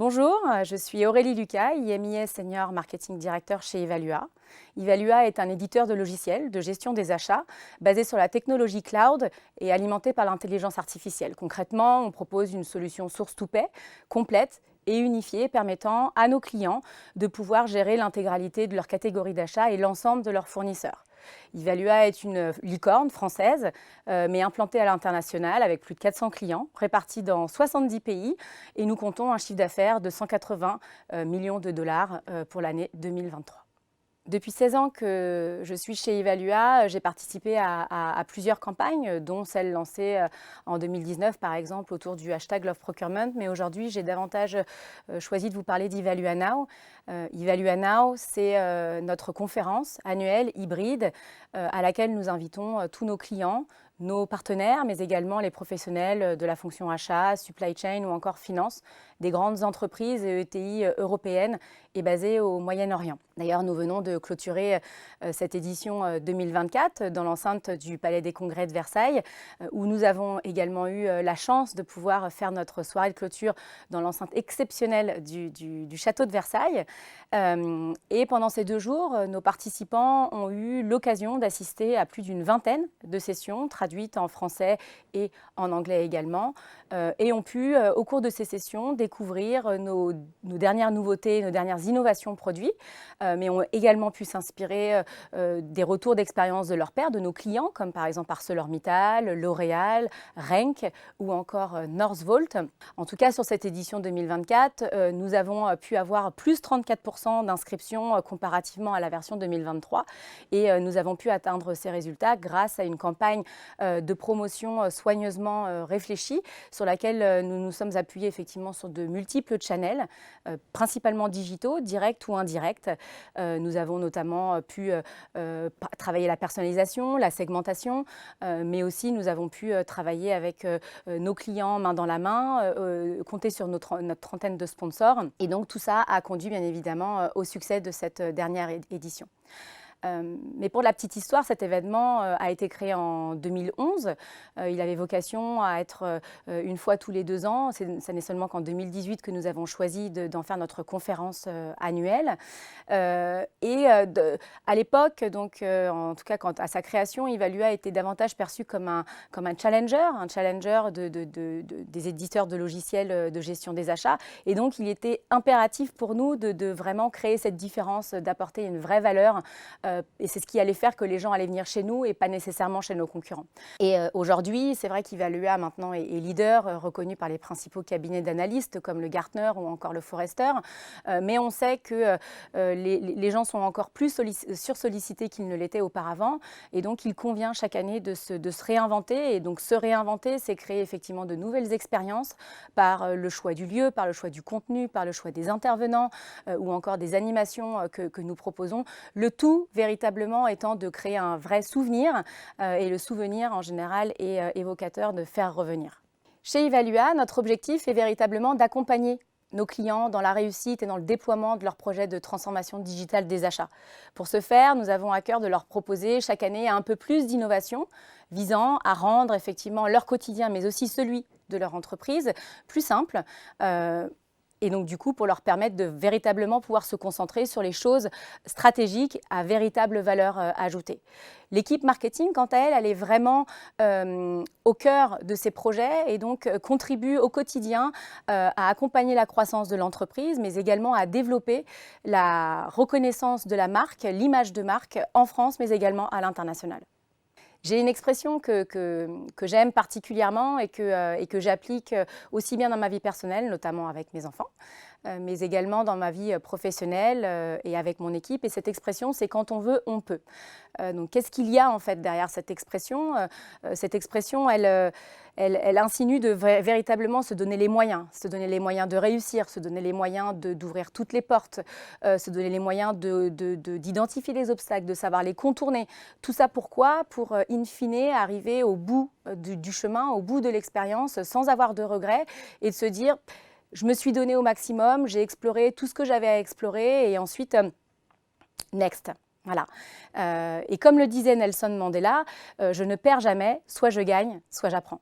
Bonjour, je suis Aurélie Lucas, IMIS Senior Marketing Director chez Evalua. Evalua est un éditeur de logiciels de gestion des achats basé sur la technologie cloud et alimenté par l'intelligence artificielle. Concrètement, on propose une solution source-to-pay complète et unifiée permettant à nos clients de pouvoir gérer l'intégralité de leur catégorie d'achat et l'ensemble de leurs fournisseurs. Evalua est une licorne française, mais implantée à l'international avec plus de 400 clients répartis dans 70 pays et nous comptons un chiffre d'affaires de 180 millions de dollars pour l'année 2023. Depuis 16 ans que je suis chez Evalua, j'ai participé à plusieurs campagnes, dont celle lancée en 2019 par exemple autour du hashtag Love Procurement. Mais aujourd'hui, j'ai davantage choisi de vous parler d'Evalua Now. Evalua Now, c'est notre conférence annuelle hybride à laquelle nous invitons tous nos clients, nos partenaires, mais également les professionnels de la fonction achat, supply chain ou encore finance, des grandes entreprises et ETI européennes et basées au Moyen-Orient. D'ailleurs, nous venons de clôturer cette édition 2024 dans l'enceinte du Palais des Congrès de Versailles, où nous avons également eu la chance de pouvoir faire notre soirée de clôture dans l'enceinte exceptionnelle du château de Versailles. Et pendant ces 2 jours, nos participants ont eu l'occasion d'assister à plus d'une vingtaine de sessions traduites en français et en anglais également, et ont pu, au cours de ces sessions, découvrir nos dernières nouveautés, nos dernières innovations produits, mais ont également pu s'inspirer des retours d'expérience de leurs pairs, de nos clients, comme par exemple ArcelorMittal, L'Oréal, Renk ou encore Northvolt. En tout cas, sur cette édition 2024, nous avons pu avoir plus 34% d'inscriptions comparativement à la version 2023 et nous avons pu atteindre ces résultats grâce à une campagne de promotion soigneusement réfléchie sur laquelle nous nous sommes appuyés effectivement sur de multiples channels, principalement digitaux, directs ou indirects. Nous avons notamment pu travailler la personnalisation, la segmentation, mais aussi nous avons pu travailler avec nos clients main dans la main, compter sur notre trentaine de sponsors. Et donc tout ça a conduit bien évidemment au succès de cette dernière édition. Mais pour la petite histoire, cet événement a été créé en 2011. Il avait vocation à être une fois tous les 2 ans. Ce n'est seulement qu'en 2018 que nous avons choisi d'en faire notre conférence annuelle. À l'époque, donc, en tout cas à sa création, Evalua était davantage perçu comme un challenger des éditeurs de logiciels de gestion des achats. Et donc, il était impératif pour nous de vraiment créer cette différence, d'apporter une vraie valeur. Et c'est ce qui allait faire que les gens allaient venir chez nous et pas nécessairement chez nos concurrents. Et aujourd'hui, c'est vrai qu'Evalua maintenant est leader, reconnu par les principaux cabinets d'analystes comme le Gartner ou encore le Forrester. Mais on sait que les gens sont encore plus sursollicités qu'ils ne l'étaient auparavant. Et donc, il convient chaque année de se réinventer. Et donc, se réinventer, c'est créer effectivement de nouvelles expériences par le choix du lieu, par le choix du contenu, par le choix des intervenants ou encore des animations que nous proposons. Le tout, véritablement étant de créer un vrai souvenir et le souvenir en général est évocateur de faire revenir. Chez Evalua, notre objectif est véritablement d'accompagner nos clients dans la réussite et dans le déploiement de leurs projets de transformation digitale des achats. Pour ce faire, nous avons à cœur de leur proposer chaque année un peu plus d'innovation visant à rendre effectivement leur quotidien, mais aussi celui de leur entreprise, plus simple. Et donc, du coup, pour leur permettre de véritablement pouvoir se concentrer sur les choses stratégiques à véritable valeur ajoutée. L'équipe marketing, quant à elle, elle est vraiment au cœur de ces projets et donc contribue au quotidien à accompagner la croissance de l'entreprise, mais également à développer la reconnaissance de la marque, l'image de marque en France, mais également à l'international. J'ai une expression que j'aime particulièrement et que j'applique aussi bien dans ma vie personnelle, notamment avec mes enfants, mais également dans ma vie professionnelle et avec mon équipe. Et cette expression, c'est « quand on veut, on peut ». Donc, qu'est-ce qu'il y a en fait derrière cette expression ? Cette expression, elle insinue de véritablement se donner les moyens de réussir, se donner les moyens d'ouvrir toutes les portes, se donner les moyens d'identifier les obstacles, de savoir les contourner. Tout ça pourquoi ? Pour in fine arriver au bout du chemin, au bout de l'expérience, sans avoir de regrets et de se dire « je me suis donné au maximum, j'ai exploré tout ce que j'avais à explorer et ensuite next ». Voilà. Et comme le disait Nelson Mandela, je ne perds jamais, soit je gagne, soit j'apprends.